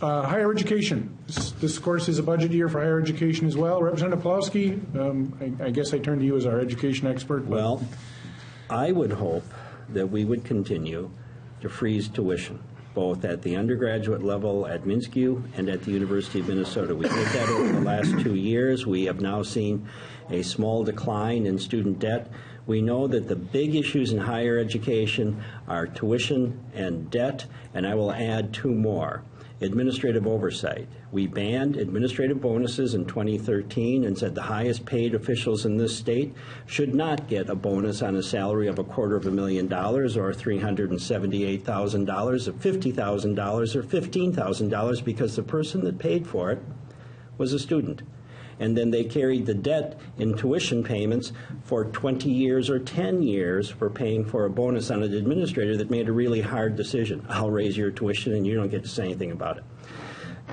Higher education. This, of course, is a budget year for higher education as well. Representative Pawlowski, I guess I turn to you as our education expert. Well, I would hope that we would continue to freeze tuition, both at the undergraduate level at MnSCU and at the University of Minnesota. We did that over the last 2 years. We have now seen a small decline in student debt. We know that the big issues in higher education are tuition and debt, and I will add 2 more. Administrative oversight. We banned administrative bonuses in 2013 and said the highest paid officials in this state should not get a bonus on a salary of $250,000 or $378,000 or $50,000 or $15,000 because the person that paid for it was a student. And then they carried the debt in tuition payments for 20 years or 10 years for paying for a bonus on an administrator that made a really hard decision. I'll raise your tuition and you don't get to say anything about it.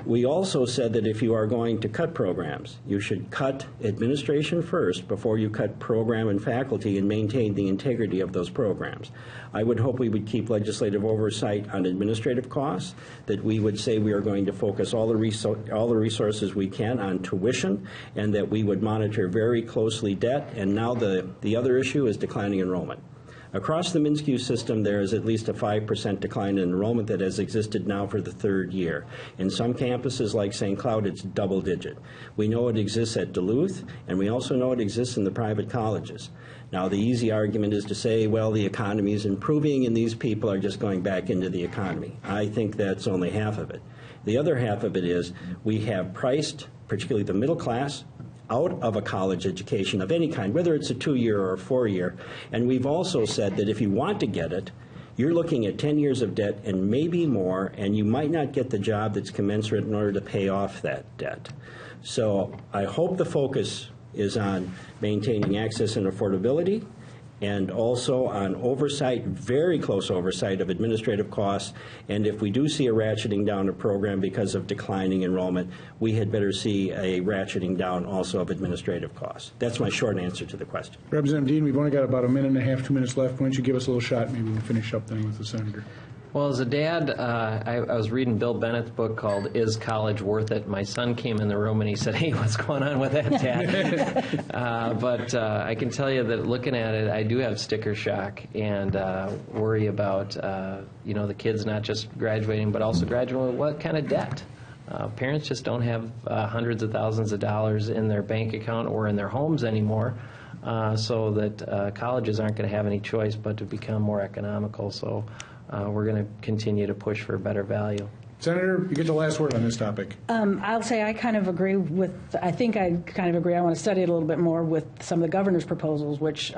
We also said that if you are going to cut programs, you should cut administration first before you cut program and faculty and maintain the integrity of those programs. I would hope we would keep legislative oversight on administrative costs, that we would say we are going to focus all the resources we can on tuition, and that we would monitor very closely debt. And now the other issue is declining enrollment. Across the MnSCU system, there is at least a 5% decline in enrollment that has existed now for the 3rd year. In some campuses like St. Cloud, it's double digit. We know it exists at Duluth, and we also know it exists in the private colleges. Now, the easy argument is to say, well, the economy is improving and these people are just going back into the economy. I think that's only half of it. The other half of it is we have priced, particularly the middle class, out of a college education of any kind, whether it's a 2-year or a 4-year. And we've also said that if you want to get it, you're looking at 10 years of debt and maybe more, and you might not get the job that's commensurate in order to pay off that debt. So I hope the focus is on maintaining access and affordability, and also on oversight, very close oversight of administrative costs. And if we do see a ratcheting down of program because of declining enrollment, we had better see a ratcheting down also of administrative costs. That's my short answer to the question. Representative Dean, we've only got about a minute and a half, 2 minutes left. Why don't you give us a little shot? Maybe we'll finish up then with the Senator. Well, as a dad, I was reading Bill Bennett's book called Is College Worth It? My son came in the room and he said, hey, what's going on with that, Dad? But I can tell you that looking at it, I do have sticker shock and worry about, the kids not just graduating, but also graduating with what kind of debt. Parents just don't have hundreds of thousands of dollars in their bank account or in their homes anymore, so that colleges aren't going to have any choice but to become more economical. So we're going to continue to push for better value. Senator, you get the last word on this topic. I'll say I kind of agree with, I want to study it a little bit more with some of the governor's proposals, which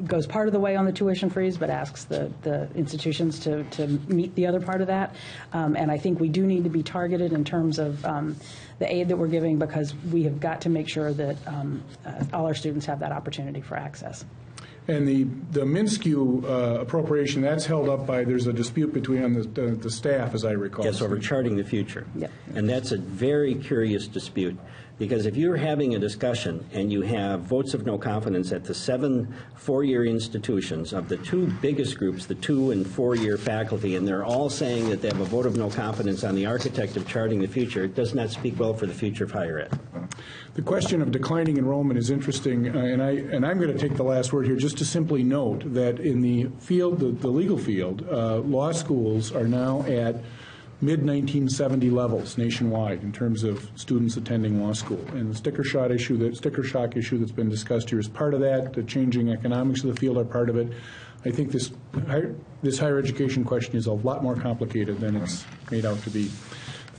goes part of the way on the tuition freeze, but asks the institutions to meet the other part of that. And I think we do need to be targeted in terms of the aid that we're giving, because we have got to make sure that all our students have that opportunity for access. And the MnSCU appropriation, that's held up by, there's a dispute between the staff, as I recall. Yes, over charting the future. Yep. And that's a very curious dispute, because if you're having a discussion and you have votes of no confidence at the 7 4-year institutions of the 2 biggest groups, the 2- and 4-year faculty, and they're all saying that they have a vote of no confidence on the architect of charting the future, it does not speak well for the future of higher ed. The question of declining enrollment is interesting, and I'm going to take the last word here just to simply note that in the field, the legal field, law schools are now at mid-1970 levels nationwide in terms of students attending law school. And the sticker shock issue that's been discussed here is part of that. The changing economics of the field are part of it. I think this higher education question is a lot more complicated than it's made out to be.